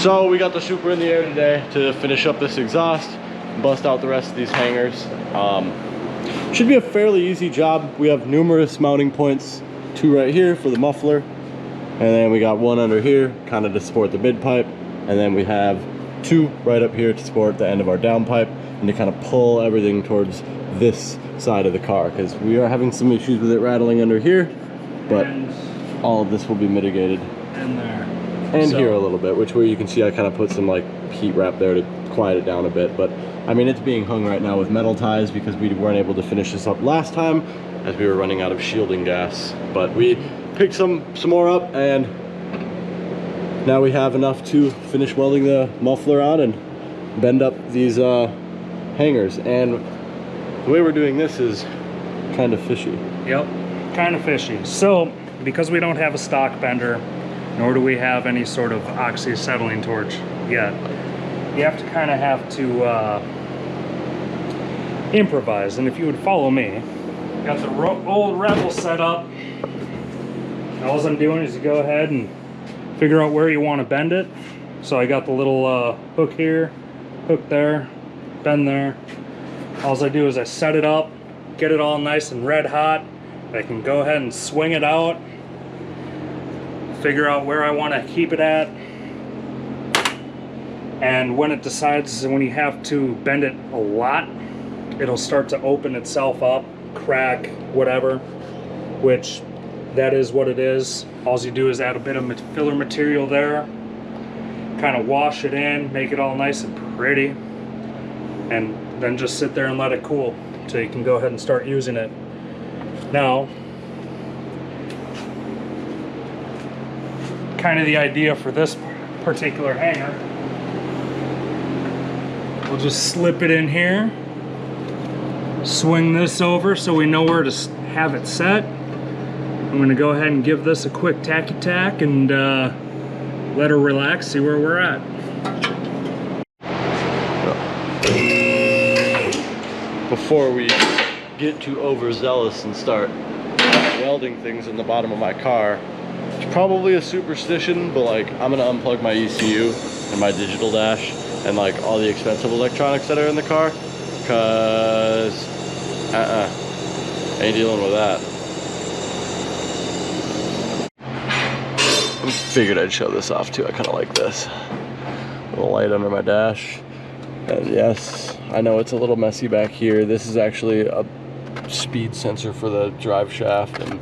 So we got the Supra in the air today to finish up this exhaust, bust out the rest of these hangers. Should be a fairly easy job. We have numerous mounting points, 2 right here for the muffler, and then we got 1 under here kind of to support the mid pipe, and then we have 2 right up here to support the end of our downpipe and to kind of pull everything towards this side of the car, because we are having some issues with it rattling under here, but all of this will be mitigated. In there. And so, here a little bit, which where you can see I kind of put some like heat wrap there to quiet it down a bit. But I mean, it's being hung right now with metal ties because we weren't able to finish this up last time as we were running out of shielding gas. But we picked some more up, and now we have enough to finish welding the muffler on and bend up these hangers. And the way we're doing this is kind of fishy. Yep, kind of fishy. So because we don't have a stock bender, nor do we have any sort of oxy-acetylene torch yet, you have to have to improvise. And if you would follow me, got the old Rebel set up. All I'm doing is you go ahead and figure out where you want to bend it. So I got the little hook here, hook there, bend there. All I do is I set it up, get it all nice and red hot. I can go ahead and swing it out, figure out where I want to keep it at, and when it decides, when you have to bend it a lot, it'll start to open itself up, crack, whatever, which that is what it is. All you do is add a bit of filler material there, kind of wash it in, make it all nice and pretty, and then just sit there and let it cool so you can go ahead and start using it. Now, kind of the idea for this particular hanger, we'll just slip it in here, swing this over so we know where to have it set. I'm going to go ahead and give this a quick tacky tack and let her relax, see where we're at. Before we get too overzealous and start welding things in the bottom of my car, it's probably a superstition, but like, I'm gonna unplug my ECU and my digital dash and like all the expensive electronics that are in the car, cause ain't dealing with that. I figured I'd show this off too. I kind of like this little light under my dash. And yes, I know it's a little messy back here. This is actually a speed sensor for the drive shaft, and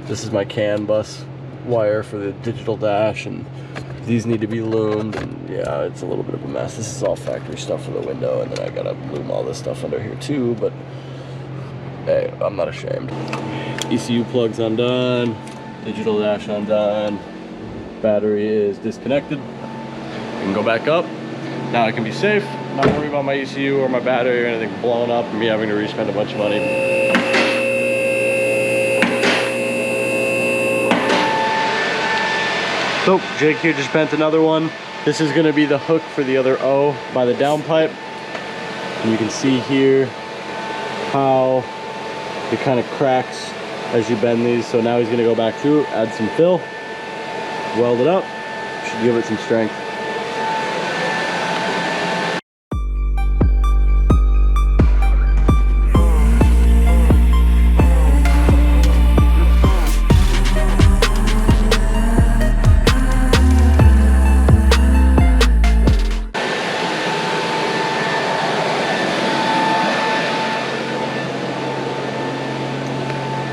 this is my CAN bus wire for the digital dash, and these need to be loomed, and yeah, it's a little bit of a mess. This is all factory stuff for the window, and then I gotta loom all this stuff under here too, but hey, I'm not ashamed. ECU plugs undone, digital dash undone, battery is disconnected. I can go back up. Now I can be safe, not worry about my ECU or my battery or anything blowing up and me having to re-spend a bunch of money. So Jake here just bent another one. This is gonna be the hook for the other O by the downpipe. And you can see here how it kind of cracks as you bend these. So now he's gonna go back through, add some fill, weld it up, should give it some strength.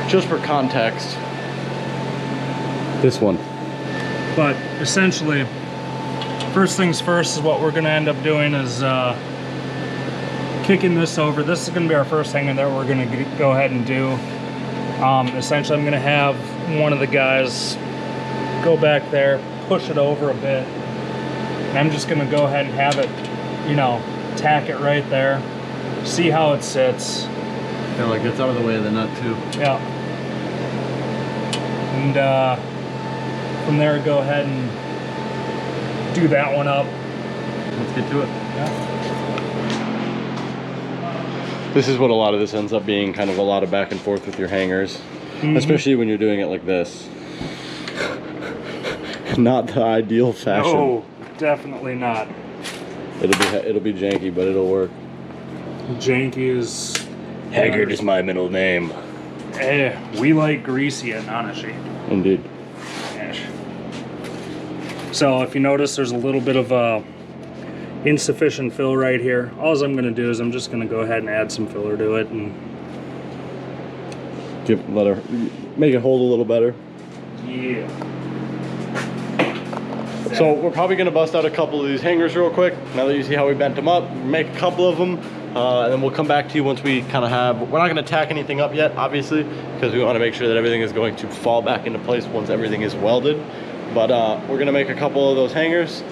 Just for context, this one. But essentially, first things first is what we're going to end up doing is kicking this over. This is going to be our first hanger that we're going to go ahead and do. Essentially, I'm going to have one of the guys go back there, push it over a bit, and I'm just going to go ahead and have it, you know, tack it right there, see how it sits. Yeah, like it's out of the way of the nut too. Yeah. And from there, go ahead and do that one up. Let's get to it. Yeah. This is what a lot of this ends up being, kind of a lot of back and forth with your hangers, especially when you're doing it like this. Not the ideal fashion. No, definitely not. It'll be janky, but it'll work. Janky is... Haggard is my middle name. We like greasy at Nanashi. Indeed. Yes. So if you notice, there's a little bit of insufficient fill right here. All I'm going to do is I'm just going to go ahead and add some filler to it and Let her make it hold a little better. yeah. So we're probably gonna bust out a couple of these hangers real quick. Now that you see how we bent them up, make a couple of them, and then we'll come back to you once we kind of have. We're not gonna tack anything up yet, obviously, because we want to make sure that everything is going to fall back into place once everything is welded. But we're gonna make a couple of those hangers,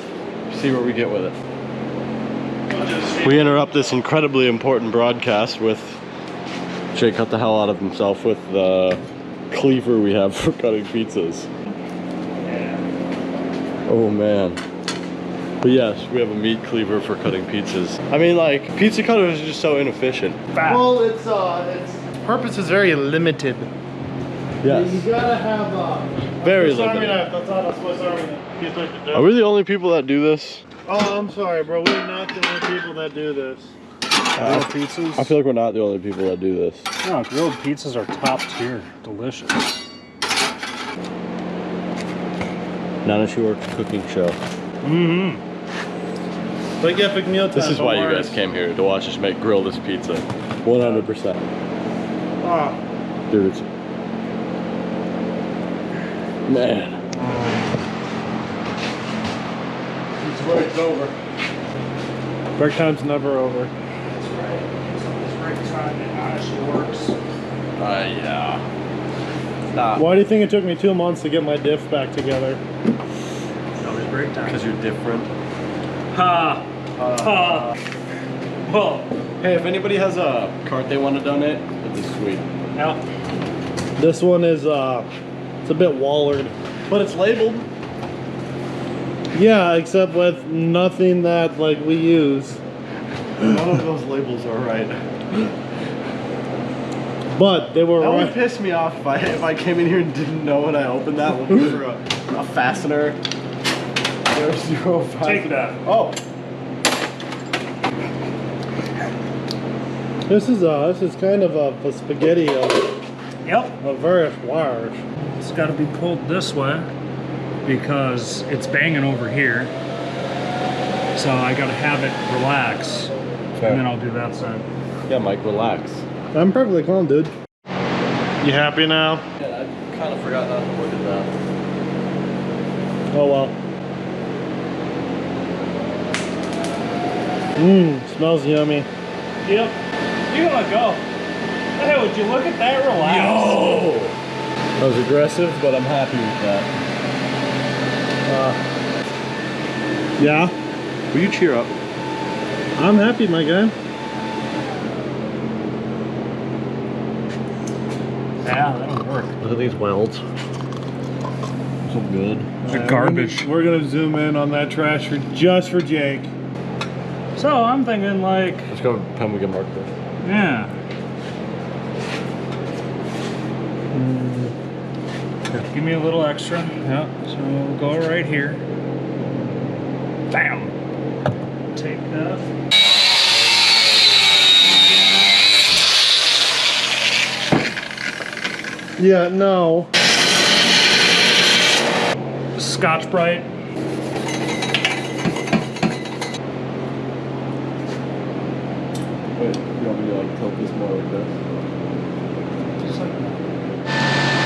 see where we get with it. We interrupt this incredibly important broadcast with Jay cut the hell out of himself with the cleaver we have for cutting pizzas. Oh man. But yes, we have a meat cleaver for cutting pizzas. I mean, like, pizza cutters are just so inefficient. Well, its purpose is very limited. Yes. You gotta have Very Swiss Army limited. knife. That's not a Swiss Army knife. Are we the only people that do this? Oh, I'm sorry, bro. We're not the only people that do this. Grilled pizzas? I feel like we're not the only people that do this. No, grilled pizzas are top tier. Delicious. Nanashi Works cooking show. Mm-hmm. Like epic meal time. This is why you Mars. guys came here, to watch us grill this pizza. 100%. Oh, Dude, it's... Man. it's where it's over. Break time's never over. That's right. It's break time at Nanashi Works. Yeah. Nah. Why do you think it took me 2 months to get my diff back together? It's always break time. Because you're different. Ha! Ha! Well, Hey, if anybody has a cart they want to donate, this is sweet. now, This one is it's a bit wallered. But it's labeled. Yeah, except with nothing that like we use. None of those labels are right. But they were That would right. piss me off if I came in here and didn't know when I opened that looking for a fastener. There's zero fastener. take that. Oh, This is kind of a spaghetti of Yep. various wires. It's got to be pulled this way because it's banging over here. So I got to have it relax. Fair. And then I'll do that side. yeah, Mike, relax. I'm perfectly calm, dude. You happy now? Yeah, I kind of forgot not to look at that. Oh well. Smells yummy. Yep. You're gonna go. Hey, would you look at that? Relax. Yo! That was aggressive, but I'm happy with that. Yeah, Will you cheer up? I'm happy, my guy. Yeah, that'll work. Look at these welds. So good. The garbage. We're gonna zoom in on that trash just for Jake. So I'm thinking like, Let's go pen we can mark this. yeah. Give me a little extra. Yeah. So we'll go right here. Bam. Take that. Yeah, no. Scotch Brite. Wait, you want me to like tilt this more like this? Just like that.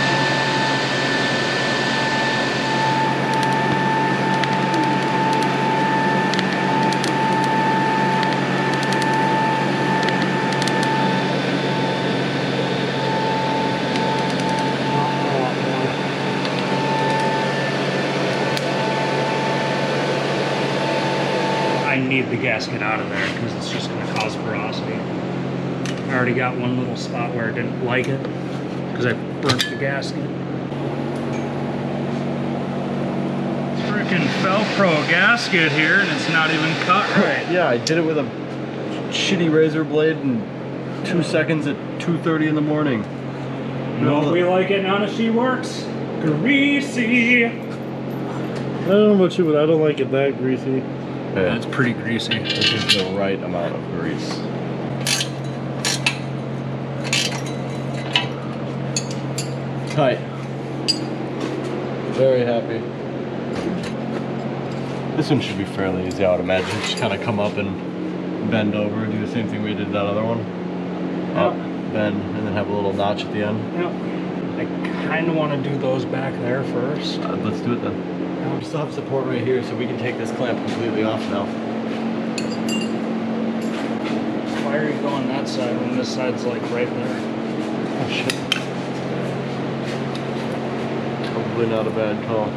I need the gasket out of there because it's just going to cause porosity. I already got one little spot where I didn't like it because I burnt the gasket. Freaking Velcro gasket here and it's not even cut right. Yeah, I did it with a shitty razor blade in 2 seconds at 2:30 in the morning. No, we like it. Nanashi Works. Greasy. don't know about you, but I don't like it that greasy. Yeah, It's pretty greasy. this is the right amount of grease. Tight. Very happy. This one should be fairly easy, I would imagine. Just kind of come up and bend over, do the same thing we did that other one. Up, bend, and then have a little notch at the end. Yep. I kind of want to do those back there first. Let's do it then. We still have support right here, so we can take this clamp completely off now. Why are you going that side when this side's like right there? Oh shit. Probably not a bad call.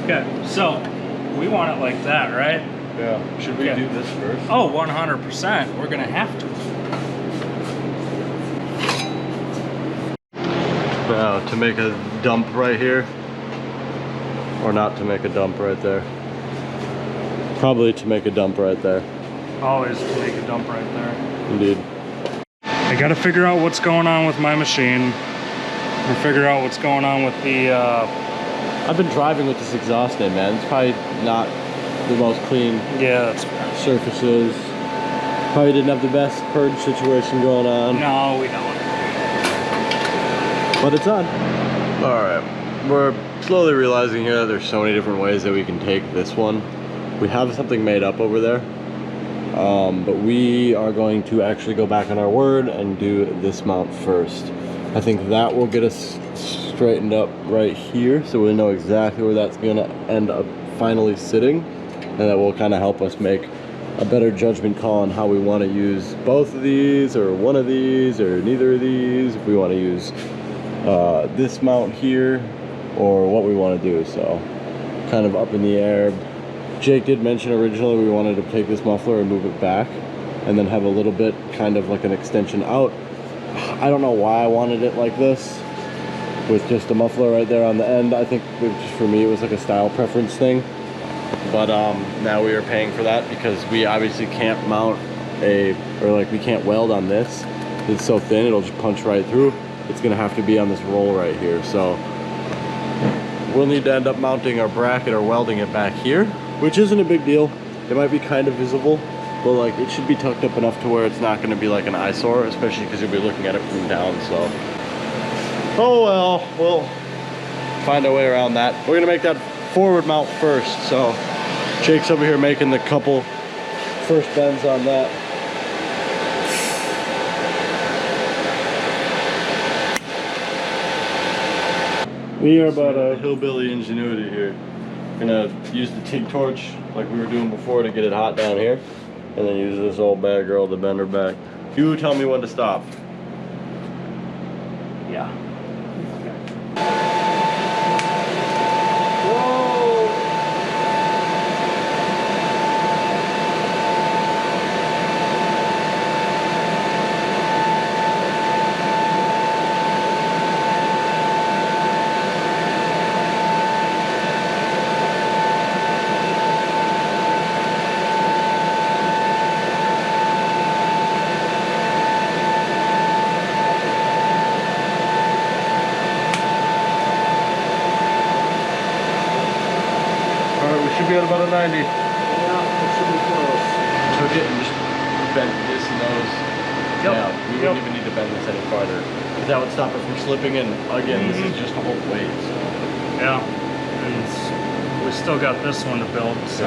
Okay, so we want it like that, right? Yeah. Should we Okay. do this first? Oh, 100%. We're gonna have to. Now, to make a dump right here, or not to make a dump right there. Probably to make a dump right there. Always to make a dump right there. Indeed. I gotta figure out what's going on with my machine. And figure out what's going on with the, I've been driving with this exhaust in, man. It's probably not the most clean yeah, that's, surfaces. Probably didn't have the best purge situation going on. no, we don't. But it's on. Alright, we're slowly realizing here that there's so many different ways that we can take this one. We have something made up over there. But we are going to actually go back on our word and do this mount first. I think that will get us straightened up right here, so we know exactly where that's gonna end up finally sitting, and that will kind of help us make a better judgment call on how we want to use both of these, or one of these, or neither of these, if we want to use this mount here, or what we want to do. So kind of up in the air. Jake did mention originally we wanted to take this muffler and move it back, and then have a little bit kind of like an extension out. I don't know why I wanted it like this, with just a muffler right there on the end. I think just for me it was like a style preference thing. But now we are paying for that because we obviously can't mount we can't weld on this. It's so thin, it'll just punch right through. It's gonna have to be on this roll right here. So we'll need to end up mounting our bracket or welding it back here, which isn't a big deal. It might be kind of visible, but like it should be tucked up enough to where it's not gonna be like an eyesore, especially because you'll be looking at it from down, so. Oh well, we'll find a way around that. We're gonna make that forward mount first, so Jake's over here making the couple first bends on that. We are about Hillbilly ingenuity here. Gonna use the TIG torch like we were doing before to get it hot down here, and then use this old bad girl to bend her back. You tell me when to stop. Yeah. Should be at about a 90. Yeah, it should be close. So getting just bend this and those. Yep. Yeah, we wouldn't even need to bend this any farther. Because that would stop it from slipping, and again, this is just a whole weight. So. Yeah. And we still got this one to build, so.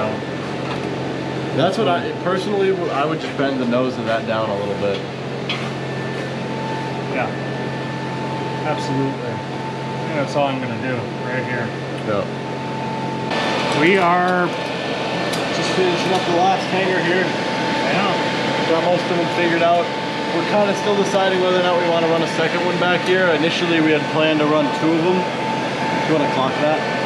That's what personally, I would just bend the nose of that down a little bit. Yeah. Absolutely. I think that's all I'm gonna do right here. Yeah. We are, Just finishing up the last hanger here. yeah. Got most of them figured out. We're kind of still deciding whether or not we want to run a second one back here. Initially, we had planned to run 2 of them. Do you want to clock that?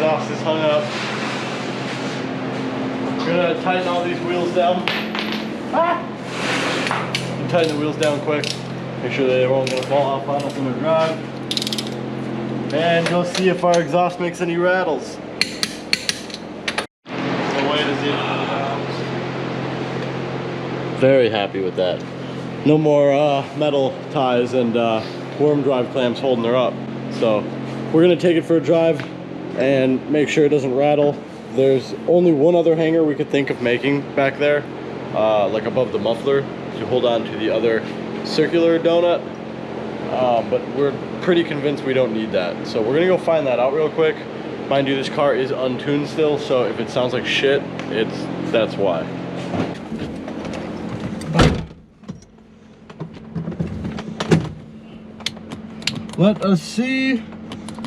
Exhaust is hung tighten all these wheels down. Tighten the wheels down quick. Make sure they won't gonna fall off on us in the drive. And go see if our exhaust makes any rattles. Very happy with that. No more metal ties and worm drive clamps holding her up. So we're gonna take it for a drive and make sure it doesn't rattle. There's only one other hanger we could think of making back there, like above the muffler, to hold on to the other circular donut. But we're pretty convinced we don't need that. So we're gonna go find that out real quick. Mind you, this car is untuned still, so if it sounds like shit, that's why. Let us see.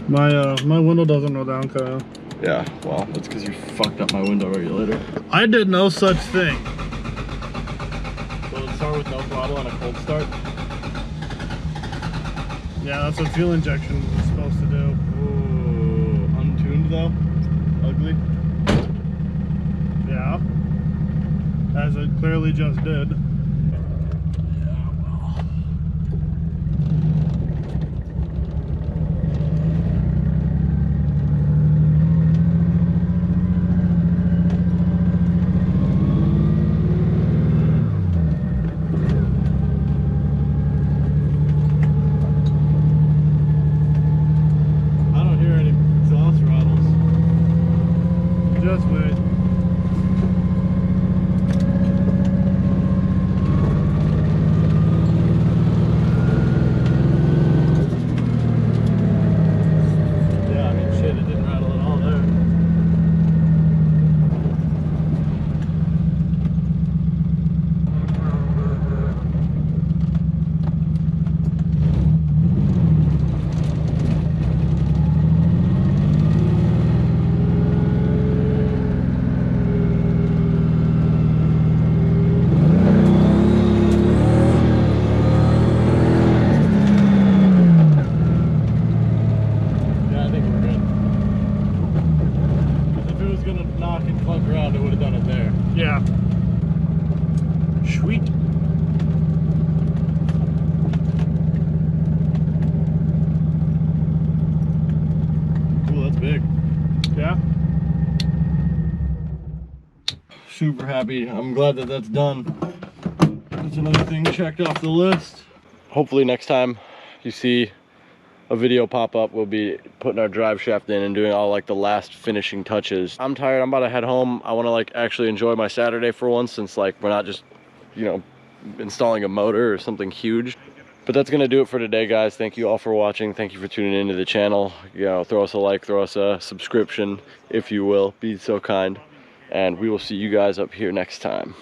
My window doesn't roll down, Kyle. Yeah, well, that's because you fucked up my window regulator. I did no such thing. Will it start with no throttle on a cold start? Yeah, that's what fuel injection is supposed to do. Ooh, untuned though? Ugly? Yeah. As it clearly just did. Just wait. Yeah, I mean, shit, it didn't rattle at all there. It would have done it there. Yeah. Sweet. Ooh, that's big. Yeah. Super happy. I'm glad that that's done. That's another thing checked off the list. Hopefully next time you see a video pop up, we'll be putting our drive shaft in and doing all like the last finishing touches. I'm tired. I'm about to head home. I want to like actually enjoy my Saturday for once, since like we're not just, you know, installing a motor or something huge. But that's gonna do it for today, guys. Thank you all for watching. Thank you for tuning into the channel. You know, throw us a like, throw us a subscription, if you will. Be so kind. And we will see you guys up here next time.